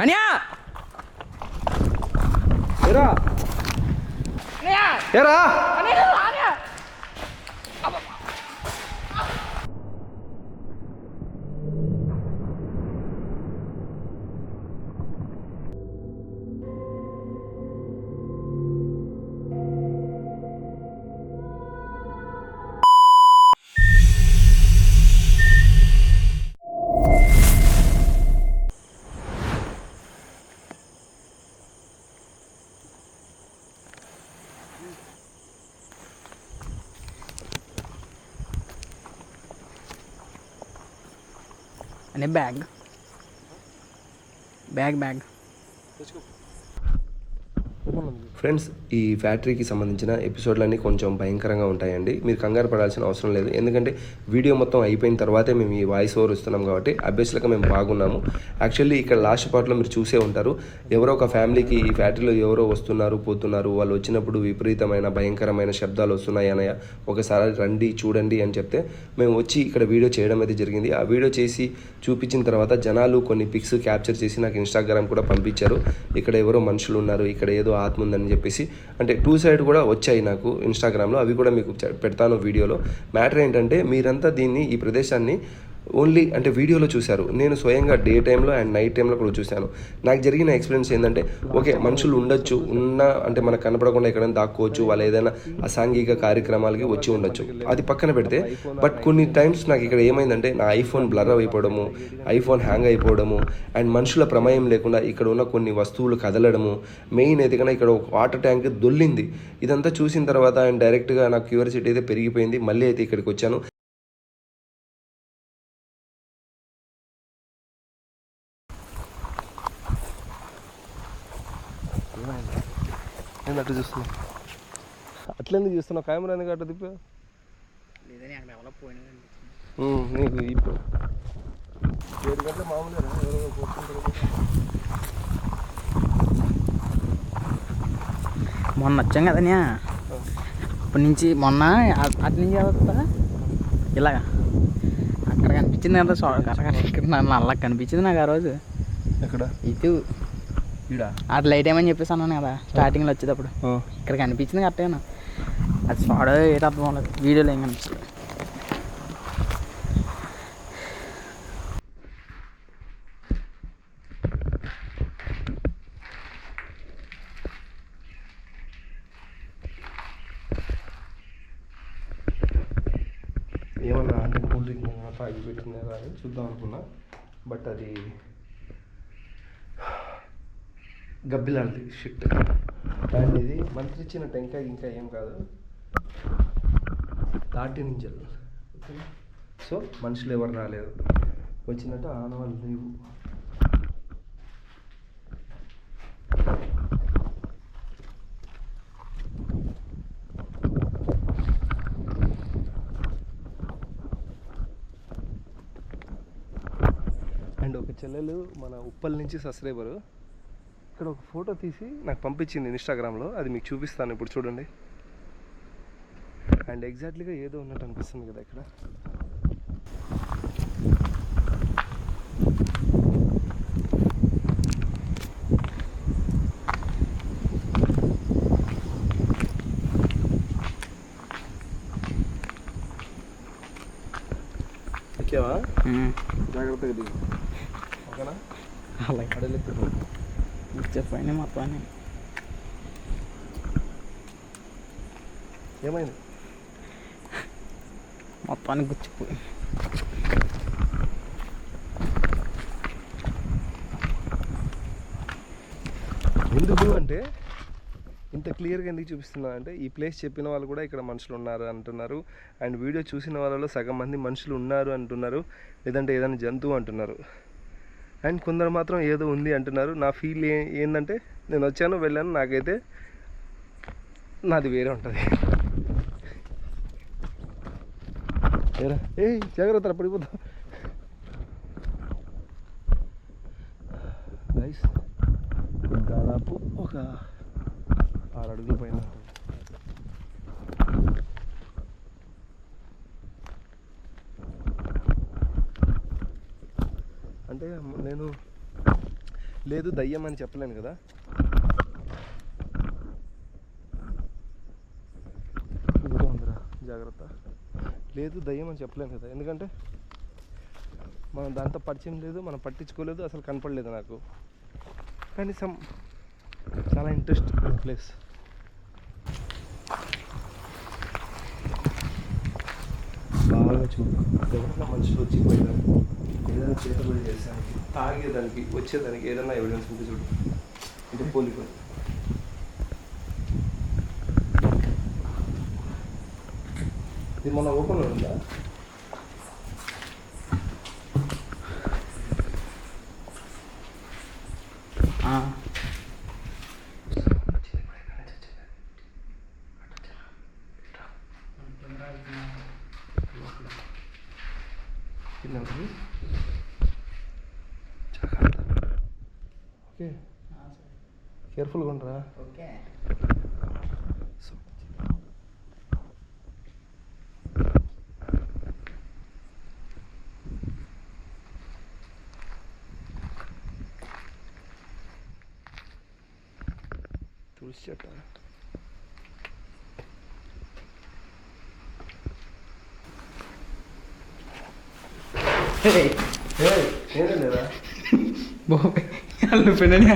అనియా ఏరా ఏరా అనే బ్యాగ్ బ్యాగ్ బ్యాగ్ ఫ్రెండ్స్, ఈ ఫ్యాక్టరీకి సంబంధించిన ఎపిసోడ్లన్నీ కొంచెం భయంకరంగా ఉంటాయండి. మీరు కంగారు పడాల్సిన అవసరం లేదు. ఎందుకంటే వీడియో మొత్తం అయిపోయిన తర్వాతే మేము ఈ వాయిస్ ఓవర్ ఇస్తున్నాం కాబట్టి అభ్యస్లుగా మేము బాగున్నాము. యాక్చువల్లీ ఇక్కడ లాస్ట్ పార్ట్లో మీరు చూసే ఉంటారు, ఎవరో ఒక ఫ్యామిలీకి ఈ ఫ్యాక్టరీలో ఎవరో వస్తున్నారు పోతున్నారు, వాళ్ళు వచ్చినప్పుడు విపరీతమైన భయంకరమైన శబ్దాలు వస్తున్నాయి అన్నయ్య, ఒకసారి రండి చూడండి అని చెప్తే మేము వచ్చి ఇక్కడ వీడియో చేయడం అయితే జరిగింది. ఆ వీడియో చేసి చూపించిన తర్వాత జనాలు కొన్ని పిక్స్ క్యాప్చర్ చేసి నాకు ఇన్స్టాగ్రామ్ కూడా పంపించారు. ఇక్కడ ఎవరో మనుషులు ఉన్నారు, ఇక్కడ ఏదో ఆత్మ ఉందని చెప్పేసి. అంటే 2 సైడ్ కూడా వచ్చాయి నాకు ఇన్స్టాగ్రామ్లో, అవి కూడా మీకు పెడతాను వీడియోలో. మ్యాటర్ ఏంటంటే మీరంతా దీన్ని ఈ ప్రదేశాన్ని ఓన్లీ అంటే వీడియోలో చూశారు, నేను స్వయంగా డే టైంలో అండ్ నైట్ టైంలో కూడా చూశాను. నాకు జరిగిన ఎక్స్పీరియన్స్ ఏంటంటే ఓకే మనుషులు ఉండొచ్చు, ఉన్నా అంటే మనకు కనపడకుండా ఎక్కడైనా దాక్కోవచ్చు, వాళ్ళు ఏదైనా అసాంఘిక కార్యక్రమాలకి వచ్చి ఉండొచ్చు, అది పక్కన పెడితే. బట్ కొన్ని టైమ్స్ నాకు ఇక్కడ ఏమైందంటే నా ఐఫోన్ బ్లర్ అయిపోవడము, ఐఫోన్ హ్యాంగ్ అయిపోవడము అండ్ మనుషుల ప్రమేయం లేకుండా ఇక్కడ ఉన్న కొన్ని వస్తువులు కదలడము, మెయిన్ అయితే కన్నా ఇక్కడ ఒక వాటర్ ట్యాంక్ దొల్లింది. ఇదంతా చూసిన తర్వాత అండ్ డైరెక్ట్గా నాకు క్యూరియాసిటీ అయితే పెరిగిపోయింది. మళ్ళీ అయితే ఇక్కడికి వచ్చాను. అట్లా చూస్తున్నావు, అట్లెందుకు చూస్తున్నావు? కెమెరా ఎందుకు అట్లా తిప్పా? నీకు ఇప్పుడు 7 గంటల మామూలుగా మొన్న వచ్చాం కదన్యా, ఇప్పటి నుంచి మొన్న అటు నుంచి వస్తా ఇలాగా అక్కడ కనిపించింది కదా, ఇక్కడ నల్ల కనిపించింది నాకు ఆ రోజు. ఎక్కడ? ఇటు అటు లైట్ ఏమని చెప్పేసి అన్నాను కదా స్టార్టింగ్లో వచ్చేటప్పుడు, ఇక్కడ కనిపించింది కరెక్ట్గా. అది స్పాడో ఏదో అర్థం అవ్వలేదు, వీడియోలో ఏం కనిపిస్తుంది. ఏమన్నా అంటే కూల్ డ్రింక్ తాగి పెట్టుకున్నారా అని చూద్దాం అనుకున్నా, బట్ అది గబ్బిలాంటి షిట్. అండ్ ఇది మంత్రి ఇచ్చిన టెంకాయ ఇంకా ఏం కాదు, తాటి నింజలు. సో మనుషులు ఎవరు రాలేదు, వచ్చినట్టు ఆనవాళ్ళు లేవు. అండ్ ఒక చెల్లెలు మన ఉప్పల్ నుంచి సబ్స్క్రైబరు ఇక్కడ ఒక ఫోటో తీసి నాకు పంపించింది ఇన్స్టాగ్రామ్లో, అది మీకు చూపిస్తాను ఇప్పుడు చూడండి. అండ్ ఎగ్జాక్ట్లీగా ఏదో ఉన్నట్టు అనిపిస్తుంది కదా ఇక్కడ. ఓకేవా? జాగ్రత్తగా దిగు, ఓకేనా? అలాగే అడలేకపో చెప్పండి మొత్తాన్ని. ఏమైంది? మొత్తానికి గుచ్చిపోయి ఎందుకు అంటే ఇంత క్లియర్గా ఎందుకు చూపిస్తున్నా అంటే ఈ ప్లేస్ చెప్పిన వాళ్ళు కూడా ఇక్కడ మనుషులు ఉన్నారు అంటున్నారు, అండ్ వీడియో చూసిన వాళ్ళలో సగం మంది మనుషులు ఉన్నారు అంటున్నారు, లేదంటే ఏదైనా జంతువు అంటున్నారు, అండ్ కొందరు మాత్రం ఏదో ఉంది అంటున్నారు. నా ఫీల్ ఏంటంటే నేను వచ్చాను వెళ్ళాను, నాకైతే నాది వేరే ఉంటుంది. ఏ జాగ్రత్త పడిపోతా గైస్. దాదాపు ఒక 6 అడుగుల పైన ఉంటుంది. అంటే నేను లేదు దయ్యం అని చెప్పలేను కదా. ఏదో ఉందిరా, జాగ్రత్త. లేదు దయ్యం అని చెప్పలేను కదా, ఎందుకంటే మనం దాంతో పరిచయం లేదు, మనం పట్టించుకోలేదు, అసలు కనపడలేదు నాకు. కానీ చాలా ఇంట్రెస్ట్ ప్లేస్. బాగా చూడు, ఎవరైనా మనుషులు వచ్చి పోయేదానికి, ఏదైనా చేతబడి చేసేదానికి, తాగేదానికి, వచ్చేదానికి ఏదైనా ఎవిడెన్స్ ఉంటే చూడు. అంటే పోలిక ఇది మన ఓపెన్లో ఉందా? ఓకే, కేర్ఫుల్గా ఉండరా. ఓకే. తులసి చెట్ట. నేనే లేదా వాళ్ళు పెళ్ళని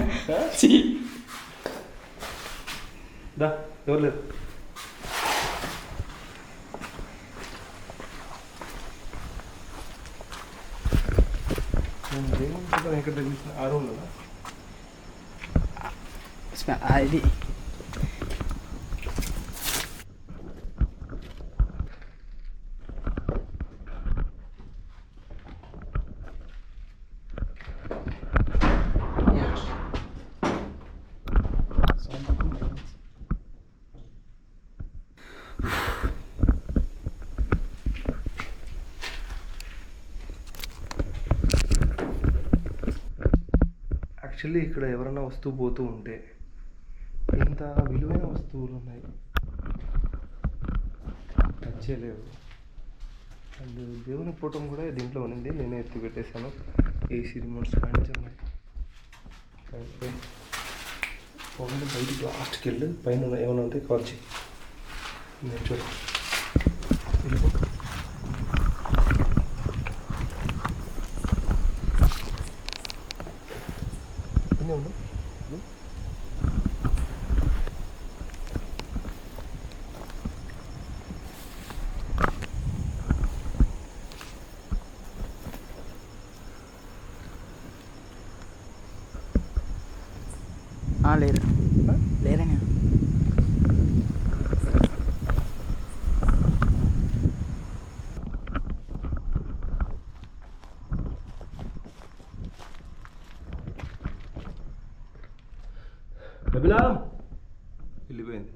దా, ఎవరు లేదు. నేను ఎక్కడ తగ్గించిన ఆ రూమ్లో ఇది యాక్చువల్లీ ఇక్కడ ఎవరైనా వస్తూ పోతూ ఉంటే ఇంత విలువైన వస్తువులు ఉన్నాయి, టచ్ చేయలేవు. అండ్ దేవుని ఫోటో కూడా దీంట్లో ఉన్నింది, నేనే ఎత్తి పెట్టేశాను. ఏసీ రిమోట్స్ కానీ ఉన్నాయి. ఓన్లీ బయటికి లాస్ట్కి వెళ్ళి పైన ఏమైనా ఉంటే కాల్ చేయి. నేను చూడ ఉండు. లేరు లేరని బబిలా వెళ్ళిపోయింది.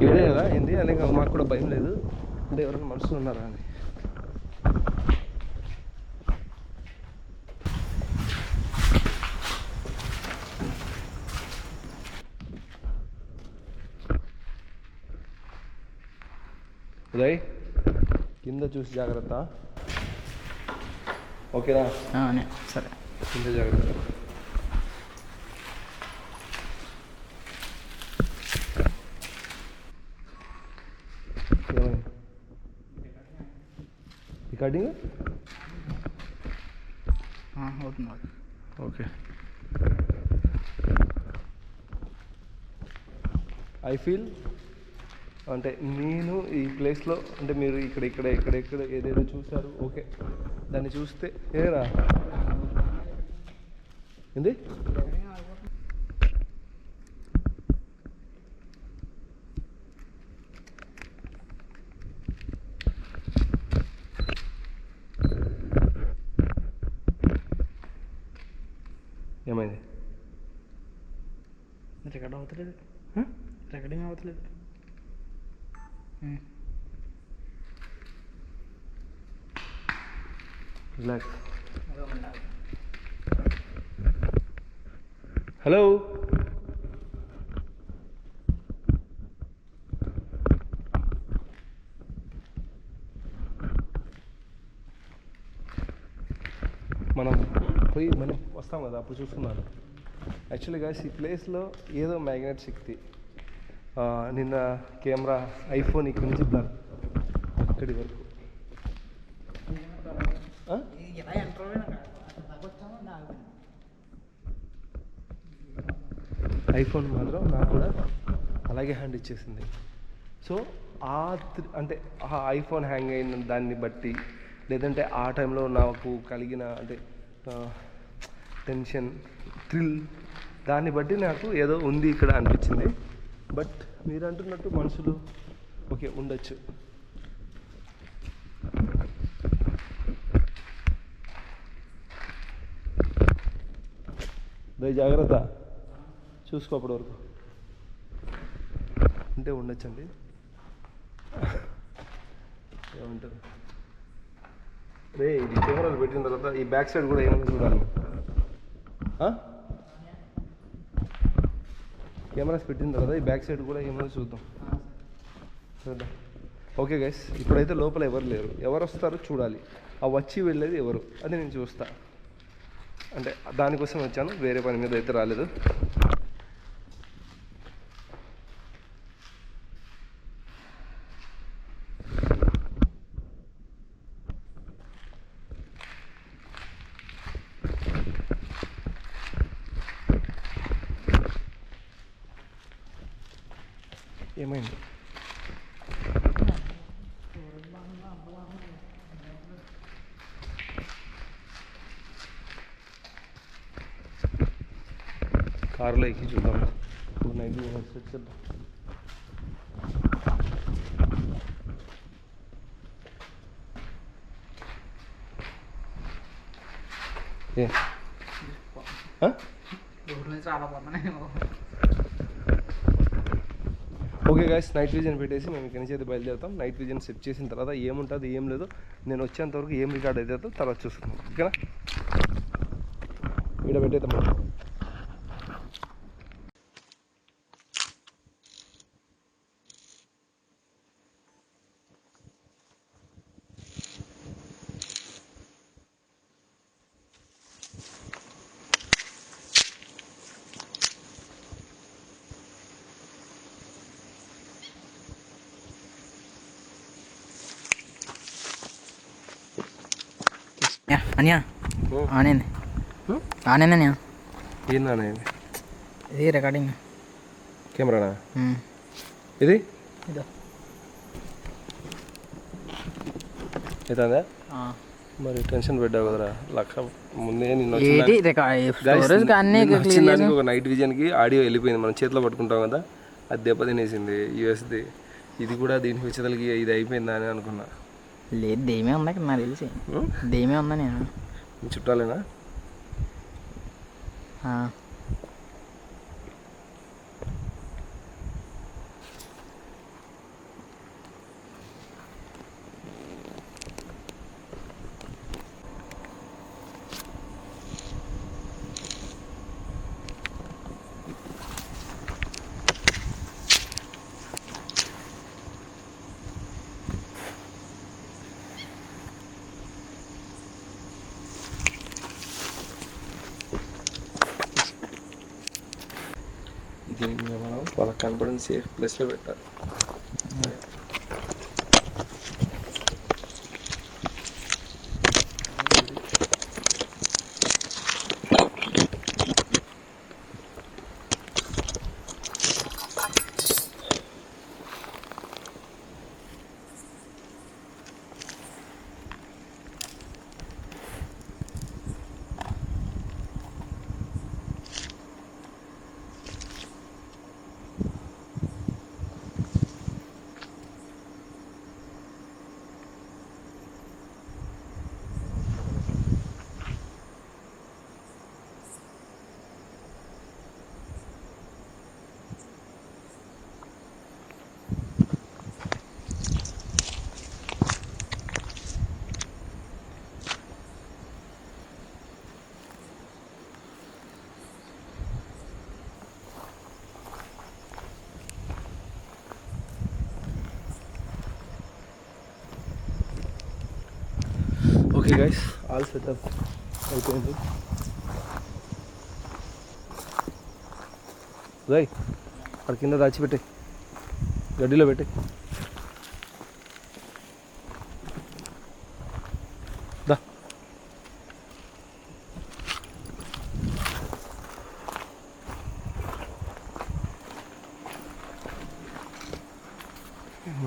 ఇదే కదా ఏంటి అని మాకు కూడా భయం లేదు, అంటే ఎవరైనా మనుషులు ఉన్నారా అని. ఉదయ్ కింద చూసి జాగ్రత్త, ఓకేనా? సరే, కింద జాగ్రత్త. రికార్డింగ్ అవుతుంది. ఓకే. ఐ ఫీల్ అంటే నేను ఈ ప్లేస్లో, అంటే మీరు ఇక్కడ ఏదేదో చూసారు, ఓకే, దాన్ని చూస్తే ఏరా ఏంది ఏమైంది? రికార్డ్ అవుతలేదు, రికార్డింగ్ అవుతలేదు. రిలాక్స్. హలో, మనం పోయి మనం వస్తాం కదా అప్పుడు చూసుకున్నాను. యాక్చువల్లీ గైస్ ఈ ప్లేస్లో ఏదో మ్యాగ్నెట్ శక్తి. నిన్న కెమెరా ఐఫోన్ ఇక్కడి నుంచి బ్లర్ ఇక్కడి వరకు. ఐఫోన్ మాత్రం నాకు కూడా అలాగే హ్యాండ్ ఇచ్చేసింది. సో అంటే ఆ ఐఫోన్ హ్యాంగ్ అయిన దాన్ని బట్టి, లేదంటే ఆ టైంలో నాకు కలిగిన అంటే టెన్షన్, థ్రిల్, దాన్ని బట్టి నాకు ఏదో ఉంది ఇక్కడ అనిపించింది. బట్ మీరు అంటున్నట్టు మనుషులు ఓకే ఉండొచ్చు. జాగ్రత్త, చూసుకోప్పటి వరకు అంటే ఉండొచ్చండి. ఏమంటారు రే, ఇది కెమెరాలు పెట్టిన తర్వాత ఈ బ్యాక్ సైడ్ కూడా ఏమైనా చూడాలి. కెమెరాస్ పెట్టిన తర్వాత ఈ బ్యాక్ సైడ్ కూడా ఏమైనా చూద్దాం. ఓకే గైస్, ఇప్పుడైతే లోపల ఎవరు లేరు. ఎవరు వస్తారో చూడాలి. ఆ వచ్చి వెళ్ళేది ఎవరు అది నేను చూస్తా. అంటే దానికోసం వచ్చాను, వేరే పని మీద అయితే రాలేదు. ఏమైంది? కారులో ఎక్కి చూద్దాం. ఇప్పుడు నైట్ సెట్ చేద్దాం. ఏ ఓకే గైస్, నైట్ విజన్ పెట్టేసి మేము ఇక్కడి నుంచి అయితే బయలుదేరుతాం. నైట్ విజన్ సెట్ చేసిన తర్వాత ఏముంటుంది ఏం లేదు, నేను వచ్చేంతవరకు ఏం రికార్డ్ అయితే తర్వాత చూసుకుందాం. ఓకేనా? ఇక్కడ పెట్టేద్దాం. అన్యా ఆనేంది ఆనేంది అన్యా ఏందన్నా ఇది రికార్డింగ్ కెమెరానా? ఇది అవుతుందా? మరి టెన్షన్ పెట్టావు కదరా లక్ష ముందే. ఒక నైట్ విజన్కి ఆడియో వెళ్ళిపోయింది, మనం చేతిలో పట్టుకుంటాం కదా, అది దెబ్బతినేసింది యూఎస్ది. ఇది కూడా దీని ఫీచర్లకి ఇది అయిపోయిందా అని అనుకున్నా. లేదు, దేమే ఉందా నాకు తెలిసి. దేమే ఉందా నేను చుట్టాలేనా? దీన్ని మనం వాళ్ళకి కనపడిన సేఫ్ ప్లేస్లో పెట్టాలి. ఓకే గైస్, ఆల్ సెటప్ అయిపోయింది. రై అక్కడ కింద దాచిపెట్టే, గడ్డిలో పెట్టే. దా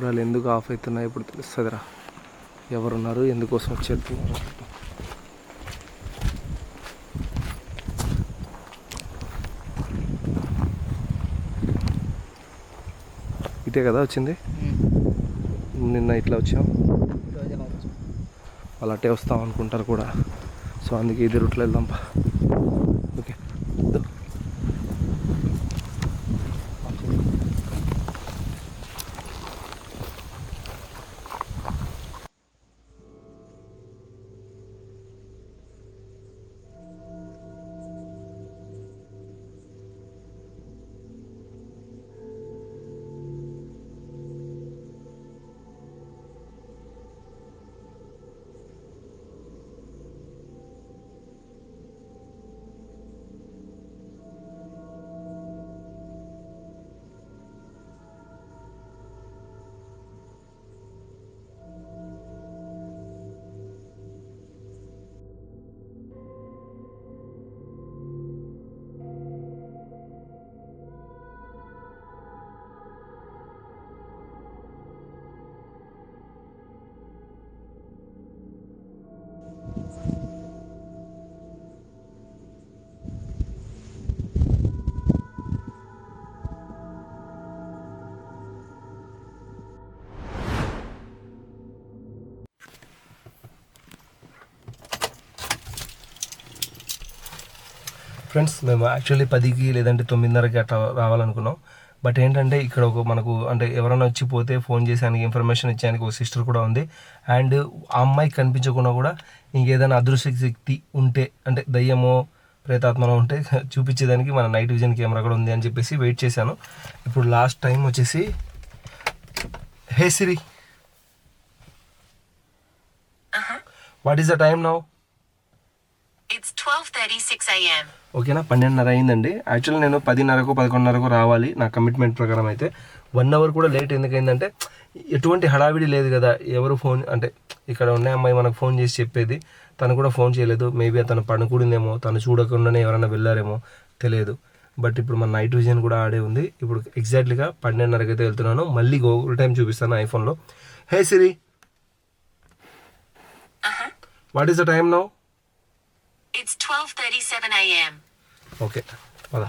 వాళ్ళు ఎందుకు ఆఫ్ అవుతున్నాయి ఇప్పుడు తెలుస్తుందిరా, ఎవరున్నారు, ఎందుకోసం వచ్చేస్తున్నారు. ఇటే కదా వచ్చింది, నిన్న ఇట్లా వచ్చాం, వాళ్ళు అట్టే వస్తాం అనుకుంటారు కూడా. సో అందుకే ఇది రూట్లో వెళ్దాంపా. ఓకే ఫ్రెండ్స్, మేము యాక్చువల్లీ 10కి లేదంటే 9:30కి అట్లా రావాలనుకున్నాం. బట్ ఏంటంటే ఇక్కడ ఒక మనకు అంటే ఎవరైనా వచ్చి పోతే ఫోన్ చేసానికి ఇన్ఫర్మేషన్ ఇచ్చానికి ఒక సిస్టర్ కూడా ఉంది. అండ్ ఆ అమ్మాయికి కనిపించకుండా కూడా ఇంకేదైనా అదృశ్య శక్తి ఉంటే అంటే దయ్యమో ప్రేతాత్మలో ఉంటే చూపించేదానికి మన నైట్ విజన్ కెమెరా కూడా ఉంది అని చెప్పేసి వెయిట్ చేశాను. ఇప్పుడు లాస్ట్ టైం వచ్చేసి hey Siri, what is the time now? It's 12:36 a.m. ఓకేనా, 12:30 అయిందండి. యాక్చువల్లీ నేను 10:30కో 11:30కో రావాలి నా కమిట్మెంట్ ప్రకారం. అయితే 1 అవర్ కూడా లేట్ ఎందుకైందంటే ఎటువంటి హడావిడి లేదు కదా. ఎవరు ఫోన్ అంటే ఇక్కడ ఉన్న అమ్మాయి మనకు ఫోన్ చేసి చెప్పేది, తను కూడా ఫోన్ చేయలేదు. మేబీ తను పడుకుండిందేమో, తను చూడకుండానే ఎవరైనా వెళ్ళారేమో తెలియదు. బట్ ఇప్పుడు మన నైట్ విజన్ కూడా ఆడే ఉంది. ఇప్పుడు ఎగ్జాక్ట్లీగా 12:30కి అయితే వెళ్తున్నాను. మళ్ళీ గూగుల్ టైం చూపిస్తాను ఐఫోన్లో. Hey Siri, what is the time now? It's 12:37 a.m. Okay పద,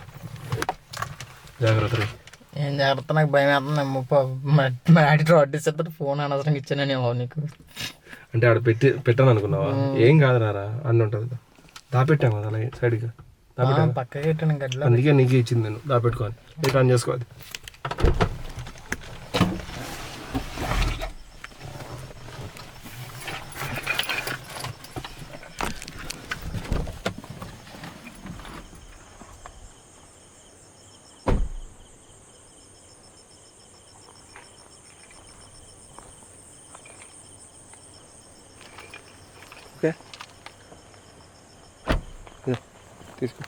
జాగ్రత్త. ఏం జాగ్రత్త, నాకు భయం వేస్తుంది. మా డాడీ రాడ్ ఇస్తారు, ఫోన్ అనవసరంగా ఇచ్చానేమో నీకు. అంటే ఆడ పెట్టాను అనుకున్నావా? ఏం కాదు రారా అన్న ఉంటుంది. దాపెట్టాం కదా అలా సైడ్గా, పక్కకి పెట్టాను గడ్డలో. అందుకే నీకే ఇచ్చింది నేను, దాపెట్టుకోవాలి, రిటర్న్ చేసుకోవాలి. ఓకే తీసుకో.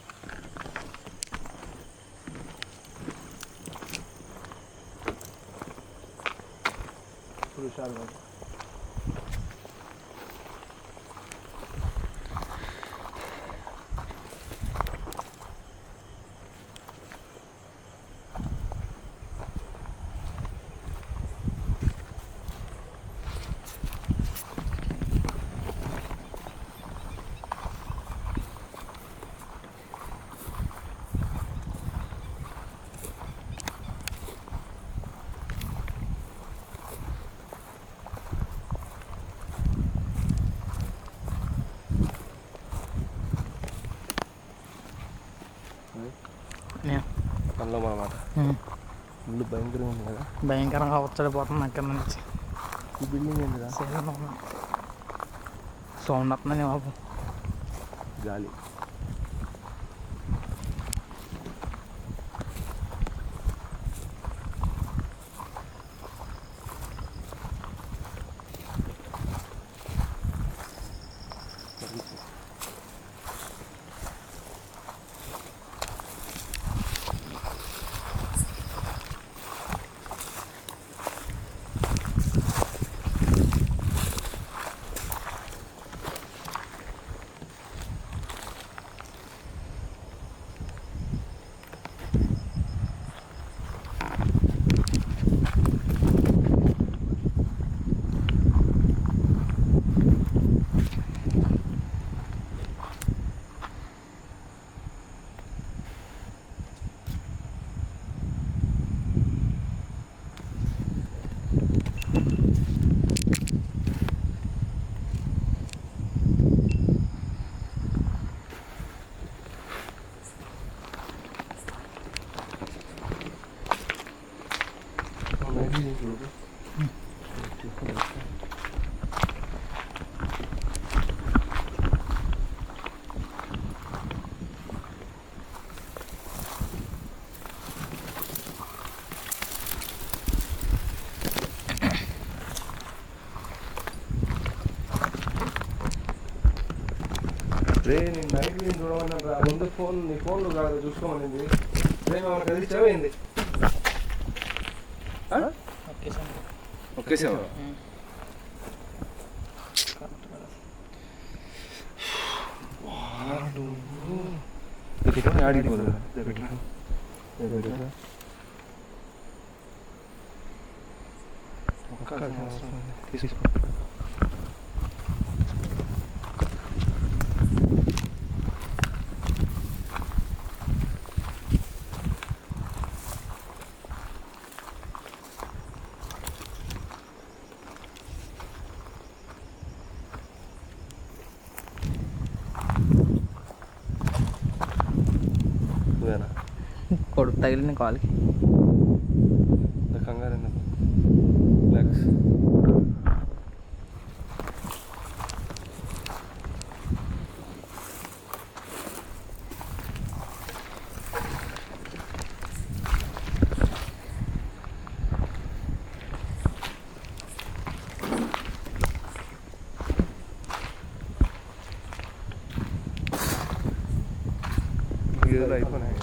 పనిలో అన్నమాట. ఇల్లు భయంకరంగా ఉంది కదా, భయంకరంగా వచ్చడిపోతుంది అక్కడ నుంచి. ఈ బిల్డింగ్ ఏంటిదా? సౌండ్ వస్తుందని బాబు, గాలి. రే నేను నైట్ నేను చూడమన్నాను రా, ముందు ఫోన్ నీ ఫోన్లో కాదు చూసుకోమనింది. రే మనం కలిసిపోయింది. ఓకే సార్ ఆడికి పోదా తీసుకో. కొడుకు తగిలిన కాల్కి కంగారు రిలాక్స్. ఏదో అయిపోయినాయి.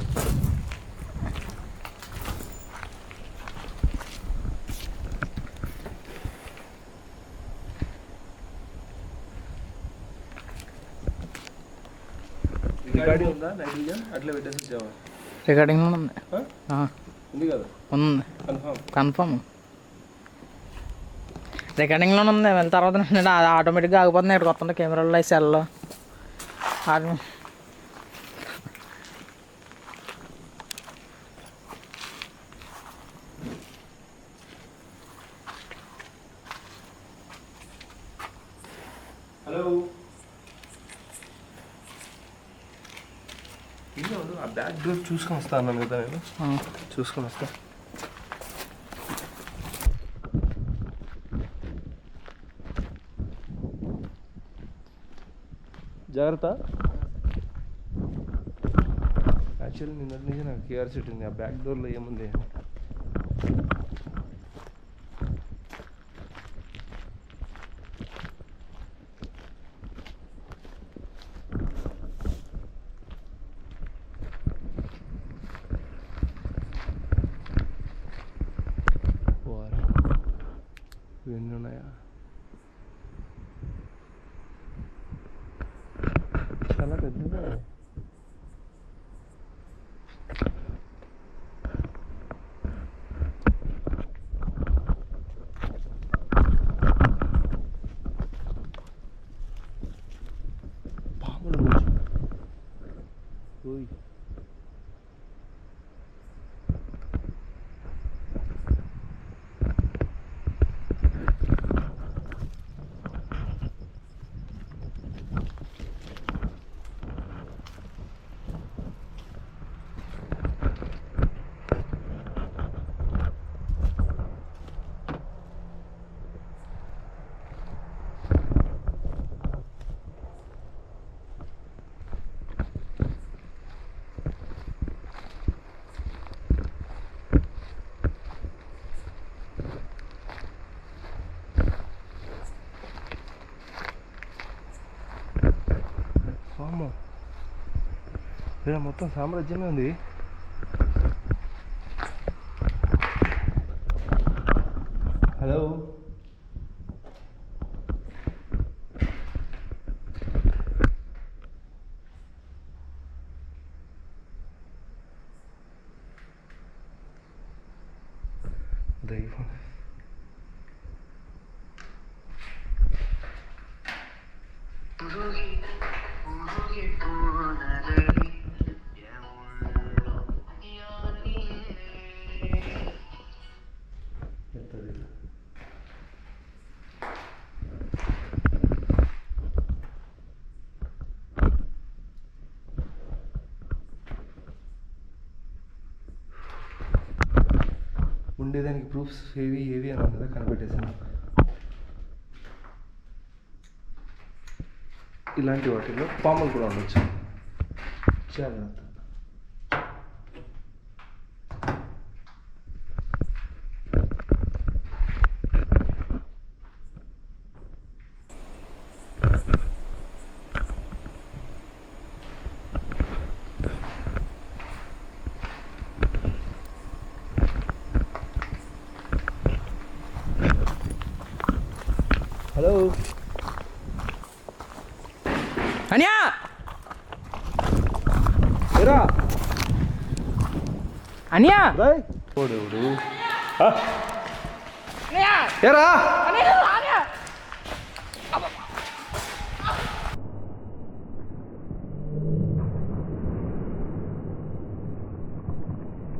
రికార్డింగ్ ఉందా? నైట్ విజన్ అట్లా పెట్టేసి వచ్చావా? రికార్డింగ్ ఉంది. ఉంది కదా? ఉంది కన్ఫర్మ్. రికార్డింగ్లోనే ఉంది. వెళ్ళిన తర్వాత అది ఆటోమేటిక్గా ఆగిపోతుంది. ఇక్కడ కొత్త కెమెరాలో సెల్లో అది హలో ఆ బ్యాక్ డోర్ చూసుకొని వస్తా అన్నాను కదా నేను. చూసుకొని వస్తా. జాగ్రత్త. యాక్చువల్లీ నిన్నటి నుంచి నాకు క్యూరియాసిటీ ఉంది, ఆ బ్యాక్ డోర్లో ఏముంది. ఇవన్నీ ఉన్నాయా? చాలా పెద్దగా. పాములు ఓయ్. పాము ఇలా మొత్తం సామ్రాజ్యమే ఉంది. హలో దైవం. ఉండేదానికి ప్రూఫ్స్ ఏవి ఏవి అని కదా కనిపెట్టేసాను. ఇలాంటి వాటిల్లో పాములు కూడా ఉండొచ్చు. జాగ్రత్త. హలో అనియా ఏరా అనియా ఓడేవుడు ఏరా